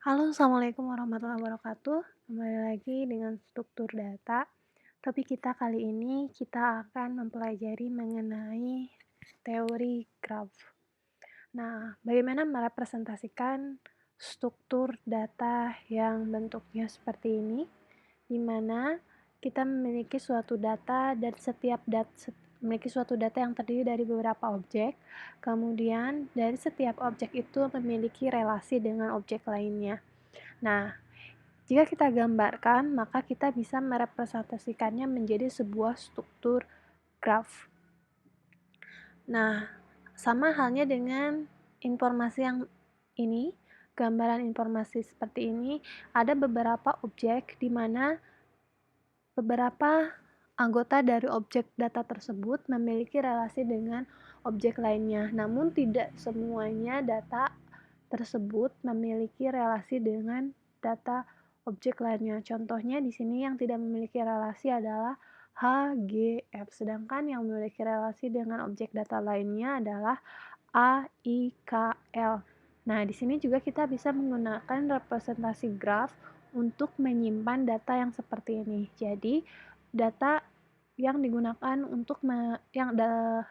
Halo, assalamualaikum warahmatullahi wabarakatuh. Kembali lagi dengan struktur data. Topik kita kali ini kita akan mempelajari mengenai teori graph. Nah, bagaimana merepresentasikan struktur data yang bentuknya seperti ini, di mana kita memiliki suatu data dan memiliki suatu data yang terdiri dari beberapa objek, kemudian dari setiap objek itu memiliki relasi dengan objek lainnya. Nah, jika kita gambarkan, maka kita bisa merepresentasikannya menjadi sebuah struktur graph. Nah, sama halnya dengan informasi yang ini, gambaran informasi seperti ini, ada beberapa objek di mana beberapa anggota dari objek data tersebut memiliki relasi dengan objek lainnya. Namun tidak semuanya data tersebut memiliki relasi dengan data objek lainnya. Contohnya di sini yang tidak memiliki relasi adalah H, G, F, sedangkan yang memiliki relasi dengan objek data lainnya adalah A, I, K, L. Nah, di sini juga kita bisa menggunakan representasi graf untuk menyimpan data yang seperti ini. Jadi, data yang digunakan untuk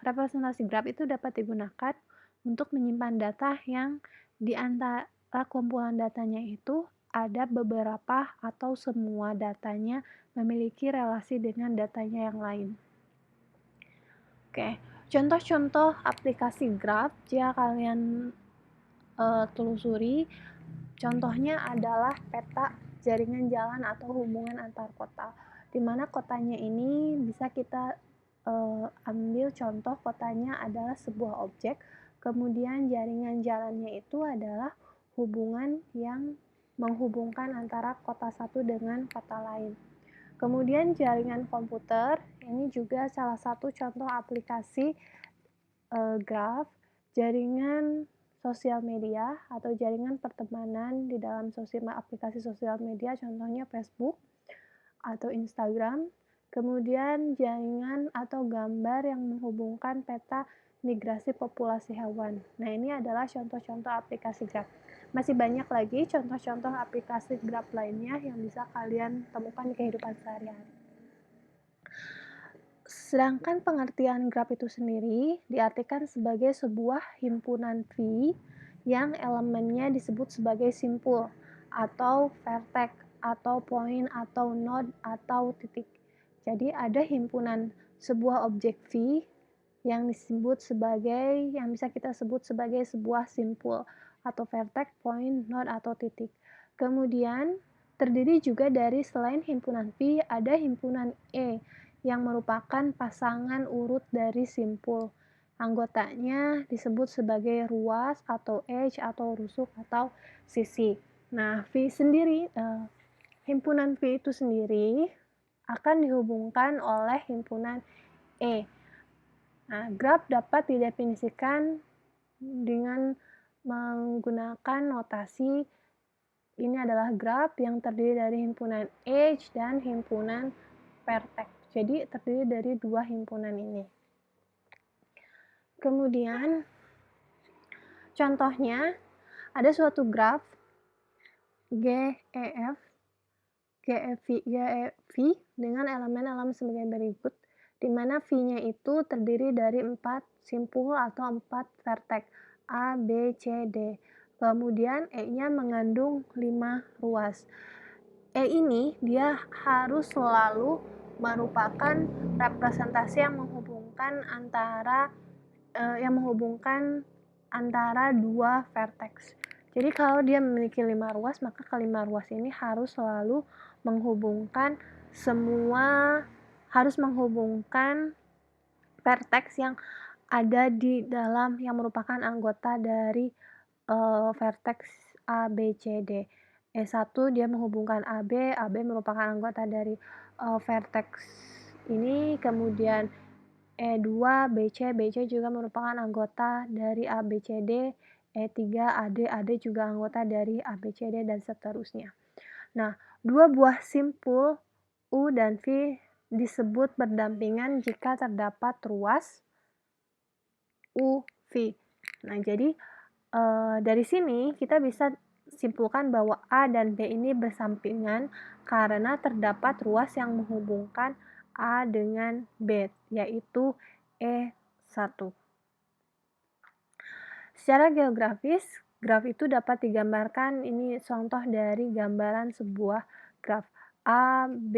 representasi graf itu dapat digunakan untuk menyimpan data yang di antara kumpulan datanya itu ada beberapa atau semua datanya memiliki relasi dengan datanya yang lain. Oke, contoh-contoh aplikasi graf jika kalian telusuri, contohnya adalah peta jaringan jalan atau hubungan antar kota, di mana kotanya ini bisa kita ambil contoh kotanya adalah sebuah objek, kemudian jaringan jalannya itu adalah hubungan yang menghubungkan antara kota satu dengan kota lain. Kemudian jaringan komputer, ini juga salah satu contoh aplikasi graf, jaringan sosial media atau jaringan pertemanan di dalam aplikasi sosial media, contohnya Facebook atau Instagram. Kemudian jaringan atau gambar yang menghubungkan peta migrasi populasi hewan. Nah, ini adalah contoh-contoh aplikasi graf. Masih banyak lagi contoh-contoh aplikasi graf lainnya yang bisa kalian temukan di kehidupan sehari-hari. Sedangkan pengertian graf itu sendiri diartikan sebagai sebuah himpunan V yang elemennya disebut sebagai simpul atau vertex atau poin atau node atau titik. Jadi ada himpunan sebuah objek V yang bisa kita sebut sebagai sebuah simpul atau vertex, point, node atau titik. Kemudian terdiri juga dari selain himpunan V ada himpunan E yang merupakan pasangan urut dari simpul. Anggotanya disebut sebagai ruas atau edge atau rusuk atau sisi. Nah, himpunan V itu sendiri akan dihubungkan oleh himpunan E. Nah, graf dapat didefinisikan dengan menggunakan notasi ini adalah graf yang terdiri dari himpunan edge dan himpunan vertex. Jadi terdiri dari dua himpunan ini. Kemudian contohnya ada suatu graf GEF dengan elemen-elemen sebagai berikut, di mana V-nya itu terdiri dari 4 simpul atau 4 vertex A, B, C, D. Kemudian E-nya mengandung 5 ruas. E ini dia harus selalu merupakan representasi yang menghubungkan antara dua vertex. Jadi kalau dia memiliki 5 ruas, maka kelima ruas ini harus selalu menghubungkan vertex yang ada di dalam yang merupakan anggota dari vertex A, B, C, D. E1 dia menghubungkan AB merupakan anggota dari vertex ini, kemudian E2, BC juga merupakan anggota dari ABCD, E3, AD juga anggota dari ABCD, dan seterusnya. Nah, dua buah simpul U dan V disebut berdampingan jika terdapat ruas U, V. Nah, jadi dari sini kita bisa simpulkan bahwa A dan B ini bersampingan karena terdapat ruas yang menghubungkan A dengan B, yaitu E1. Secara geografis, graf itu dapat digambarkan, ini contoh dari gambaran sebuah graf A, B,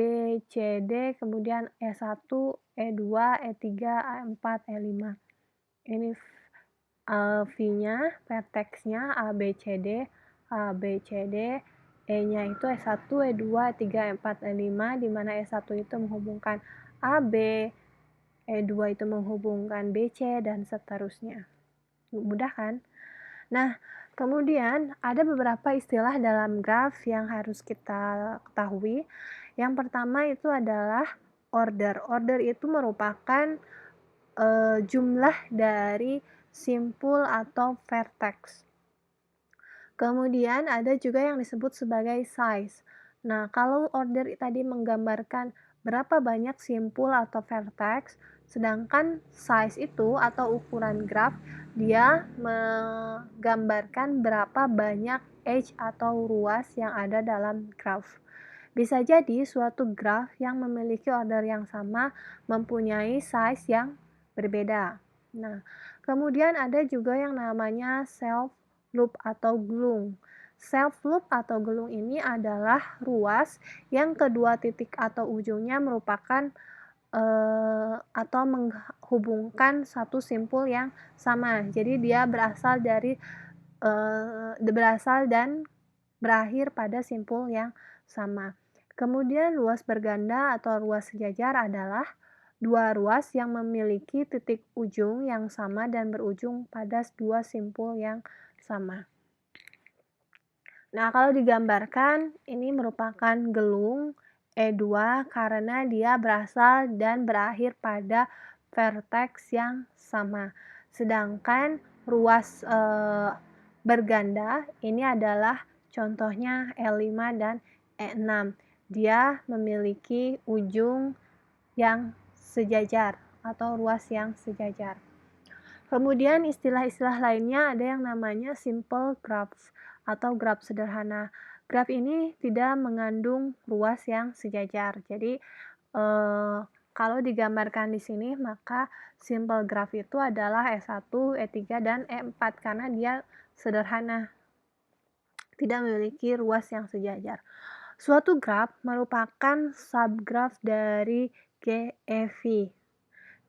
C, D, kemudian E1, E2, E3, E4, E5. Ini V-nya, vertex-nya A, B, C, D, A, B, C, D, E-nya itu E1, E2, E3, E4, E5, di mana E1 itu menghubungkan A, B, E2 itu menghubungkan B, C, dan seterusnya. Mudah kan? Nah, kemudian ada beberapa istilah dalam graf yang harus kita ketahui. Yang pertama itu adalah order. Order itu merupakan jumlah dari simpul atau vertex. Kemudian ada juga yang disebut sebagai size. Nah, kalau order tadi menggambarkan berapa banyak simpul atau vertex, sedangkan size itu atau ukuran graf dia menggambarkan berapa banyak edge atau ruas yang ada dalam graf. Bisa jadi suatu graf yang memiliki order yang sama mempunyai size yang berbeda. Nah, kemudian ada juga yang namanya self loop atau gelung. Self loop atau gelung ini adalah ruas yang kedua titik atau ujungnya merupakan atau menghubungkan satu simpul yang sama. Jadi dia berasal dan berakhir pada simpul yang sama. Kemudian ruas berganda atau ruas sejajar adalah dua ruas yang memiliki titik ujung yang sama dan berujung pada dua simpul yang sama. Nah, kalau digambarkan, ini merupakan gelung E2 karena dia berasal dan berakhir pada vertex yang sama. Sedangkan ruas berganda ini adalah contohnya E5 dan E6. Dia memiliki ujung yang sejajar atau ruas yang sejajar. Kemudian istilah-istilah lainnya ada yang namanya simple graphs atau graf sederhana. Graf ini tidak mengandung ruas yang sejajar. Jadi kalau digambarkan di sini maka simple graph itu adalah E1, E3 dan E4 karena dia sederhana, tidak memiliki ruas yang sejajar. Suatu graf merupakan subgraf dari GEV.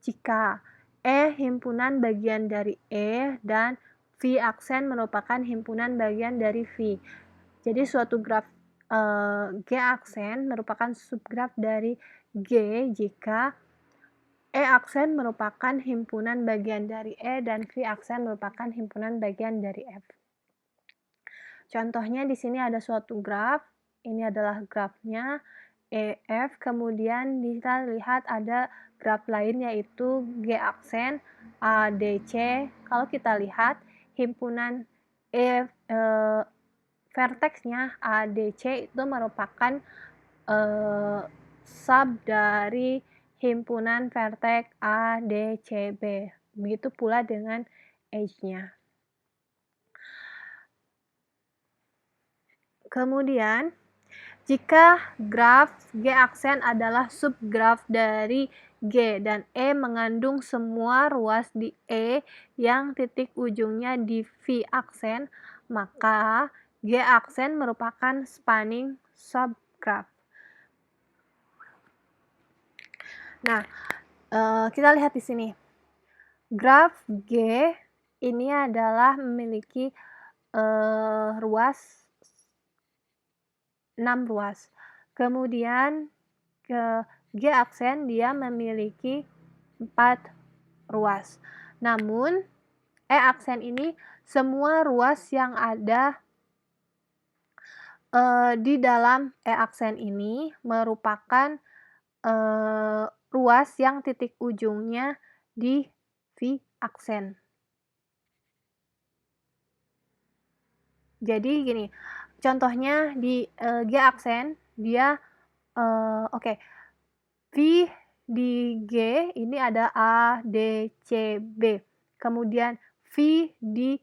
Jika E himpunan bagian dari E dan V aksen merupakan himpunan bagian dari V. Jadi suatu graf G aksen merupakan subgraf dari G jika E aksen merupakan himpunan bagian dari E dan V aksen merupakan himpunan bagian dari F. Contohnya di sini ada suatu graf, ini adalah grafnya EF, kemudian kita lihat ada graf lain yaitu G aksen ADC. Kalau kita lihat himpunan vertexnya ADC itu merupakan sub dari himpunan vertex ADCB. Begitu pula dengan edge-nya. Kemudian, jika graf G aksen adalah subgraf dari G dan E mengandung semua ruas di E yang titik ujungnya di V aksen, maka G aksen merupakan spanning subgraf. Nah, kita lihat di sini. Graf G ini adalah memiliki ruas 6 ruas. Kemudian G aksen dia memiliki 4 ruas. Namun E aksen ini semua ruas yang ada di dalam E aksen ini merupakan ruas yang titik ujungnya di V aksen. Jadi gini, contohnya di G aksen dia V di G ini ada A, D, C, B. Kemudian V di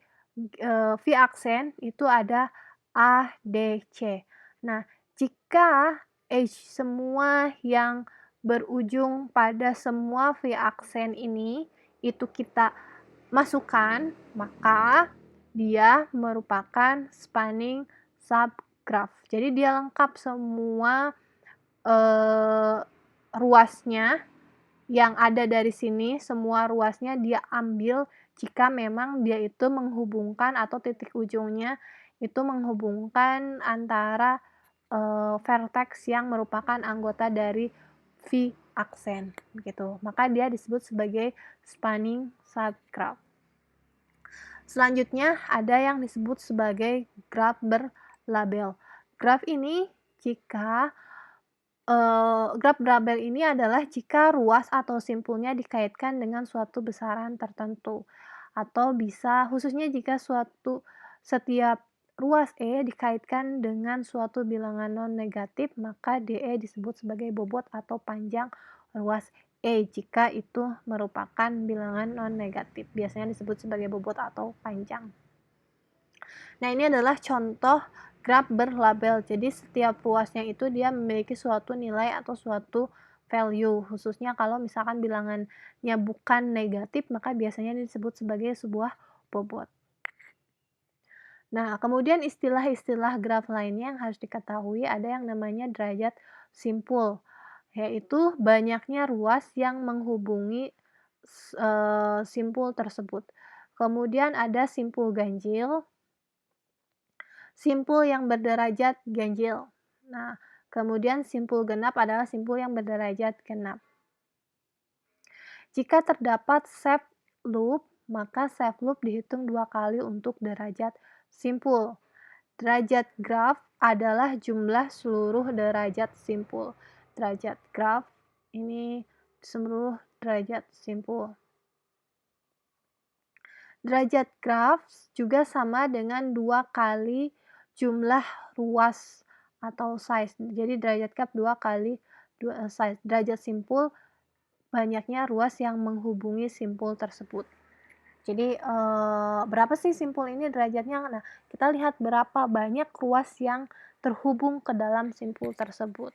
V aksen itu ada A, D, C. Nah, jika semua yang berujung pada semua V aksen ini itu kita masukkan, maka dia merupakan spanning subgraph. Jadi dia lengkap semua ruasnya yang ada dari sini, semua ruasnya dia ambil jika memang dia itu menghubungkan atau titik ujungnya itu menghubungkan antara vertex yang merupakan anggota dari V aksen gitu. Maka dia disebut sebagai spanning subgraph. Selanjutnya ada yang disebut sebagai graf berlabel. Graf ini jika graf berlabel ini adalah jika ruas atau simpulnya dikaitkan dengan suatu besaran tertentu, atau bisa khususnya jika setiap ruas E dikaitkan dengan suatu bilangan non-negatif, maka DE disebut sebagai bobot atau panjang ruas E jika itu merupakan bilangan non-negatif. Biasanya disebut sebagai bobot atau panjang. Nah, ini adalah contoh graf berlabel. Jadi setiap ruasnya itu dia memiliki suatu nilai atau suatu value. Khususnya kalau misalkan bilangannya bukan negatif, maka biasanya disebut sebagai sebuah bobot. Nah, kemudian istilah-istilah graf lainnya yang harus diketahui ada yang namanya derajat simpul, yaitu banyaknya ruas yang menghubungi simpul tersebut. Kemudian ada simpul ganjil, simpul yang berderajat ganjil. Nah, kemudian simpul genap adalah simpul yang berderajat genap. Jika terdapat shape loop, maka shape loop dihitung 2 kali untuk derajat simpul. Derajat graf adalah jumlah seluruh derajat simpul. Derajat graf ini seluruh derajat simpul. Derajat graf juga sama dengan 2 kali jumlah ruas atau size. Jadi derajat graf 2 kali size. Derajat simpul banyaknya ruas yang menghubungi simpul tersebut. Jadi berapa sih simpul ini derajatnya? Nah, kita lihat berapa banyak ruas yang terhubung ke dalam simpul tersebut.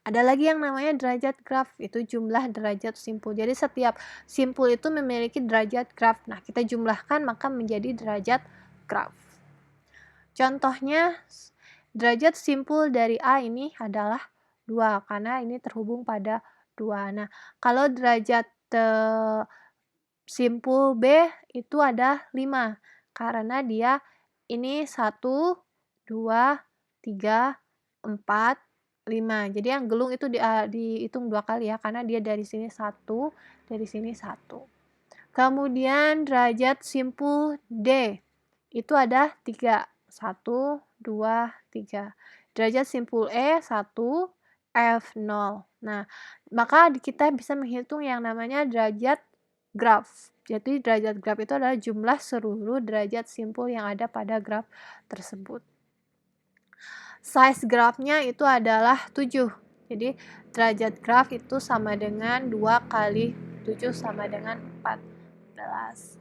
Ada lagi yang namanya derajat graf, itu jumlah derajat simpul. Jadi setiap simpul itu memiliki derajat graf. Nah, kita jumlahkan maka menjadi derajat graf. Contohnya, derajat simpul dari A ini adalah 2, karena ini terhubung pada 2. Nah, kalau derajat simpul B itu ada 5, karena dia ini 1, 2, 3, 4, 5. Jadi yang gelung itu dihitung 2 kali ya, karena dia dari sini 1, dari sini 1. Kemudian derajat simpul D itu ada 3, 1, 2, 3. Derajat simpul E 1, F 0. Nah, maka kita bisa menghitung yang namanya derajat graf. Jadi derajat graf itu adalah jumlah seluruh derajat simpul yang ada pada graf tersebut. Size grafnya itu adalah 7. Jadi derajat graf itu sama dengan 2 kali 7 sama dengan 14.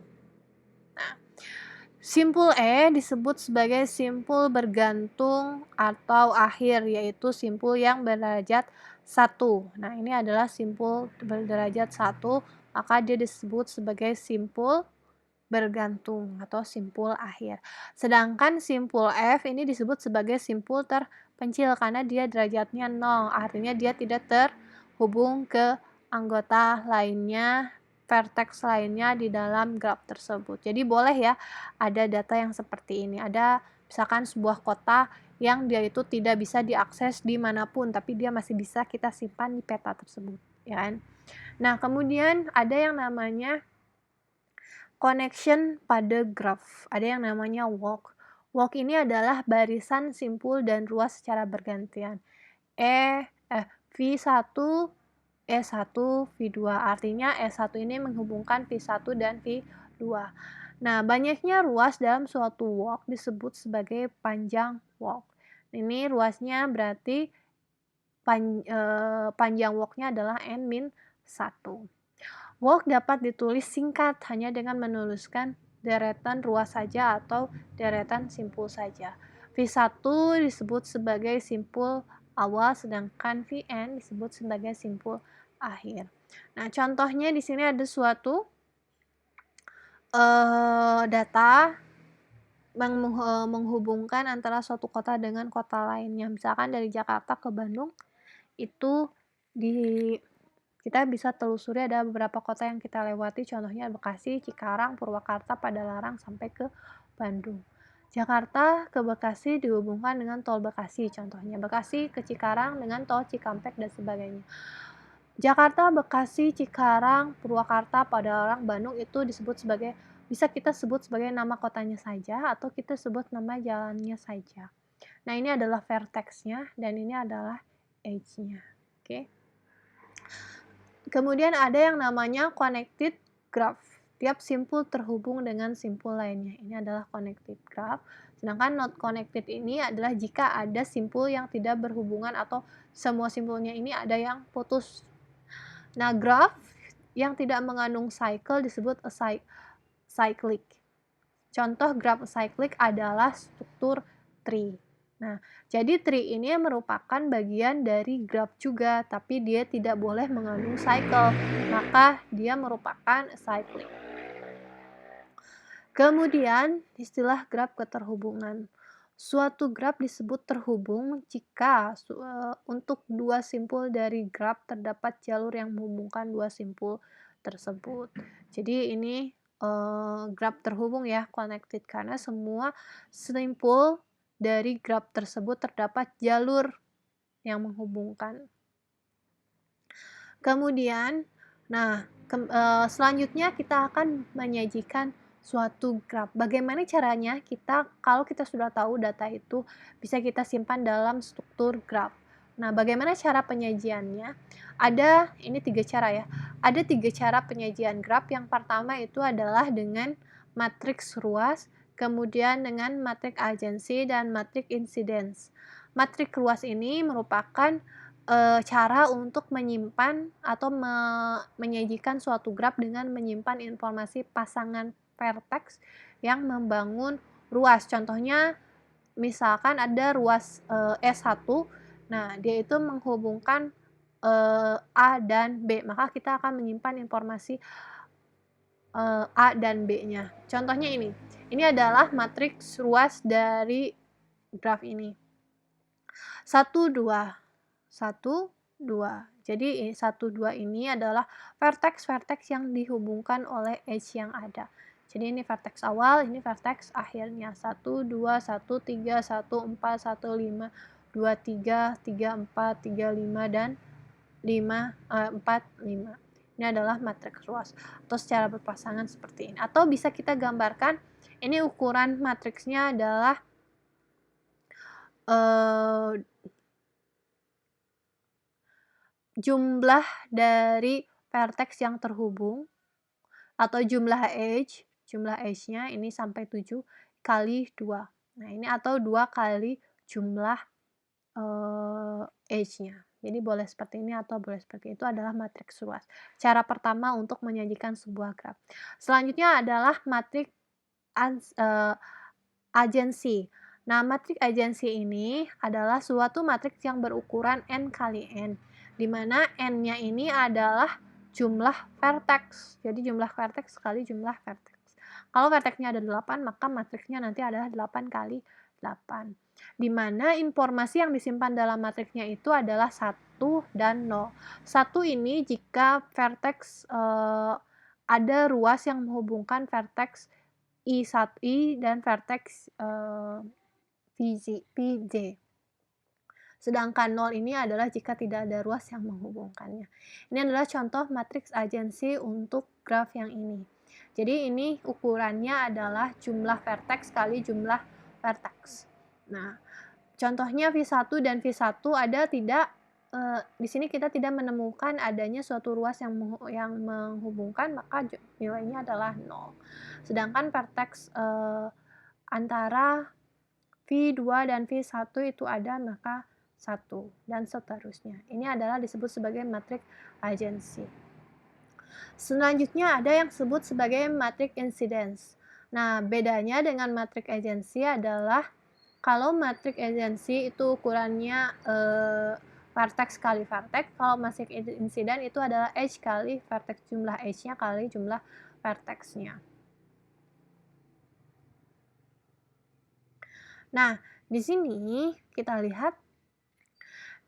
Nah, simpul E disebut sebagai simpul bergantung atau akhir, yaitu simpul yang berderajat 1. Nah, ini adalah simpul berderajat 1, maka dia disebut sebagai simpul bergantung atau simpul akhir. Sedangkan simpul F ini disebut sebagai simpul terpencil karena dia derajatnya 0, artinya dia tidak terhubung ke anggota lainnya, vertex lainnya di dalam graf tersebut. Jadi boleh ya ada data yang seperti ini. Ada misalkan sebuah kota yang dia itu tidak bisa diakses dimanapun, tapi dia masih bisa kita simpan di peta tersebut, ya kan? Nah, kemudian ada yang namanya connection pada graf. Ada yang namanya walk. Walk ini adalah barisan simpul dan ruas secara bergantian. V1, E1, V2. Artinya E1 ini menghubungkan V1 dan V2. Nah, banyaknya ruas dalam suatu walk disebut sebagai panjang walk. Ini ruasnya berarti panjang walknya adalah N-1. Walk dapat ditulis singkat hanya dengan menuliskan deretan ruas saja atau deretan simpul saja. V1 disebut sebagai simpul awal, sedangkan Vn disebut sebagai simpul akhir. Nah, contohnya di sini ada suatu data menghubungkan antara suatu kota dengan kota lainnya. Misalkan dari Jakarta ke Bandung, itu kita bisa telusuri ada beberapa kota yang kita lewati, contohnya Bekasi, Cikarang, Purwakarta, Padalarang, sampai ke Bandung. Jakarta ke Bekasi dihubungkan dengan tol Bekasi, contohnya Bekasi ke Cikarang dengan tol Cikampek dan sebagainya. Jakarta, Bekasi, Cikarang, Purwakarta, Padalarang, Bandung itu bisa kita sebut sebagai nama kotanya saja atau kita sebut nama jalannya saja. Nah, ini adalah vertexnya dan ini adalah edge-nya. Oke. Kemudian ada yang namanya connected graph. Tiap simpul terhubung dengan simpul lainnya. Ini adalah connected graph. Sedangkan not connected ini adalah jika ada simpul yang tidak berhubungan atau semua simpulnya ini ada yang putus. Nah, graph yang tidak mengandung cycle disebut acyclic. Contoh graph acyclic adalah struktur tree. Nah, jadi tree ini merupakan bagian dari graph juga, tapi dia tidak boleh mengandung cycle, maka dia merupakan acyclic. Kemudian, istilah graph keterhubungan. Suatu graph disebut terhubung jika untuk dua simpul dari graph terdapat jalur yang menghubungkan dua simpul tersebut. Jadi ini graph terhubung ya, connected, karena semua simpul dari graph tersebut terdapat jalur yang menghubungkan. Kemudian, selanjutnya kita akan menyajikan suatu graph. Bagaimana caranya kalau kita sudah tahu data itu bisa kita simpan dalam struktur graph. Nah, bagaimana cara penyajiannya? Ini 3 cara ya. Ada 3 cara penyajian graph. Yang pertama itu adalah dengan matriks ruas, kemudian dengan matriks agensi, dan matriks incidence. Matriks ruas ini merupakan cara untuk menyimpan atau menyajikan suatu graph dengan menyimpan informasi pasangan vertex yang membangun ruas. Contohnya, misalkan ada ruas S1, nah dia itu menghubungkan A dan B, maka kita akan menyimpan informasi A dan B-nya. Contohnya ini adalah matriks ruas dari graph ini. 1, 2. 1, 2. Jadi 1, 2 ini adalah vertex-vertex yang dihubungkan oleh edge yang ada. Jadi ini vertex awal, ini vertex akhirnya. 1, 2, 1, 3, 1, 4, 1, 5, 2, 3, 3, 4, 3, 5, dan 4, 5. Ini adalah matriks ruas atau secara berpasangan seperti ini. Atau bisa kita gambarkan, ini ukuran matriksnya adalah jumlah dari vertex yang terhubung atau jumlah edge-nya ini sampai 7 kali 2. Nah, ini atau 2 kali jumlah edge-nya. Jadi boleh seperti ini atau boleh seperti itu, adalah matriks ruas. Cara pertama untuk menyajikan sebuah graph. Selanjutnya adalah matriks agensi. Nah, matriks agensi ini adalah suatu matriks yang berukuran n kali n, di mana n-nya ini adalah jumlah vertex. Jadi jumlah vertex kali jumlah vertex. Kalau vertexnya ada 8, maka matriksnya nanti adalah 8 kali 8. Di mana informasi yang disimpan dalam matriksnya itu adalah 1 dan 0. 1 ini jika vertex ada ruas yang menghubungkan vertex I dan vertex Pj. Sedangkan 0 ini adalah jika tidak ada ruas yang menghubungkannya. Ini adalah contoh matriks agensi untuk graf yang ini. Jadi ini ukurannya adalah jumlah vertex kali jumlah vertex. Nah, contohnya V1 dan V1 ada tidak, di sini kita tidak menemukan adanya suatu ruas yang menghubungkan, maka nilainya adalah 0. Sedangkan vertex antara V2 dan V1 itu ada, maka 1, dan seterusnya. Ini adalah disebut sebagai matriks agensi. Selanjutnya ada yang disebut sebagai matriks incidence. Nah, bedanya dengan matriks agensi adalah kalau matriks agensi itu ukurannya vertex kali vertex, kalau matriks insiden itu adalah edge kali vertex, jumlah edge-nya kali jumlah vertex-nya. Nah, di sini kita lihat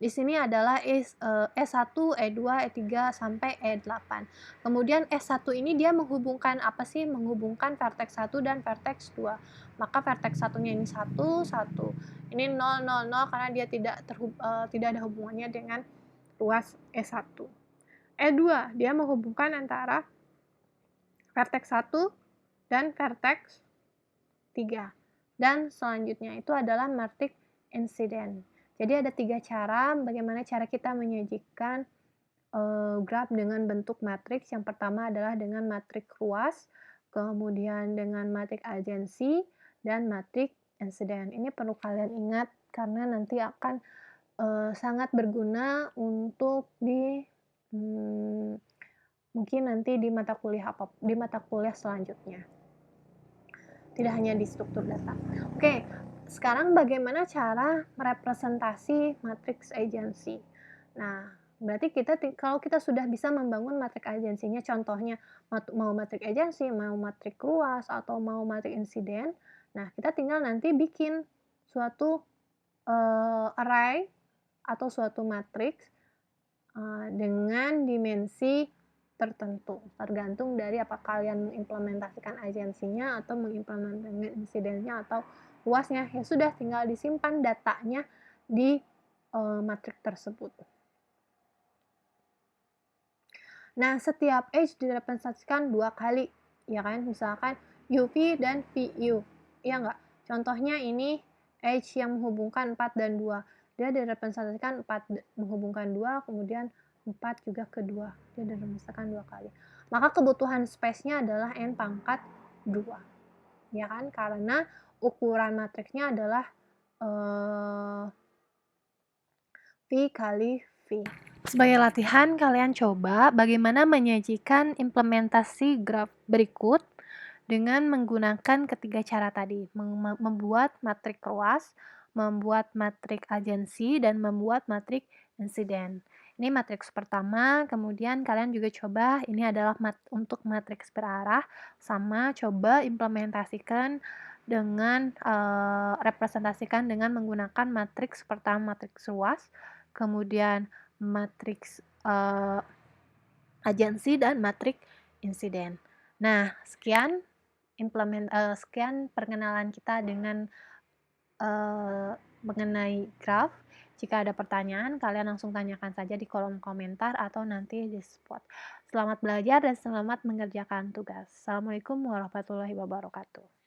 di sini adalah E1, E2, E3, sampai E8. Kemudian E1 ini dia menghubungkan apa sih? Menghubungkan vertex 1 dan vertex 2. Maka vertex satunya ini 1, 1. Ini 0, 0, 0 karena dia tidak ada hubungannya dengan ruas E1. E2, dia menghubungkan antara vertex 1 dan vertex 3. Dan selanjutnya itu adalah matriks insiden. Jadi ada 3 cara bagaimana cara kita menyajikan graf dengan bentuk matriks. Yang pertama adalah dengan matriks ruas, kemudian dengan matriks agensi, dan matriks insiden. Ini perlu kalian ingat karena nanti akan sangat berguna untuk mungkin nanti di mata kuliah selanjutnya. Tidak hanya di struktur data. Oke, sekarang bagaimana cara merepresentasi matriks agensi? Nah, berarti kalau kita sudah bisa membangun matriks agensinya, contohnya mau matriks agensi, mau matriks ruas, atau mau matriks insiden, nah kita tinggal nanti bikin suatu array atau suatu matriks dengan dimensi tertentu, tergantung dari apa kalian mengimplementasikan agensinya atau mengimplementasikan insidennya atau luasnya. Ya sudah, tinggal disimpan datanya di matriks tersebut. Nah, setiap edge direpresentasikan 2 kali, ya kan? Misalkan UV dan VU, iya nggak? Contohnya ini edge yang menghubungkan 4 dan 2. Dia direpresentasikan 4 menghubungkan 2, kemudian 4 juga ke 2. Dia direpresentasikan 2 kali. Maka kebutuhan space-nya adalah N pangkat 2. Ya kan? Karena ukuran matriksnya adalah V kali V. Sebagai latihan, kalian coba bagaimana menyajikan implementasi graf berikut dengan menggunakan ketiga cara tadi, membuat matriks ruas, membuat matriks agensi, dan membuat matriks insiden. Ini matriks pertama, kemudian kalian juga coba, ini adalah untuk matriks berarah, sama coba implementasikan dengan representasikan dengan menggunakan matriks pertama, matriks ruas, kemudian matriks agensi, dan matriks insiden. Nah, sekian perkenalan kita dengan mengenai graf. Jika ada pertanyaan, kalian langsung tanyakan saja di kolom komentar atau nanti di spot. Selamat belajar dan selamat mengerjakan tugas. Assalamualaikum warahmatullahi wabarakatuh.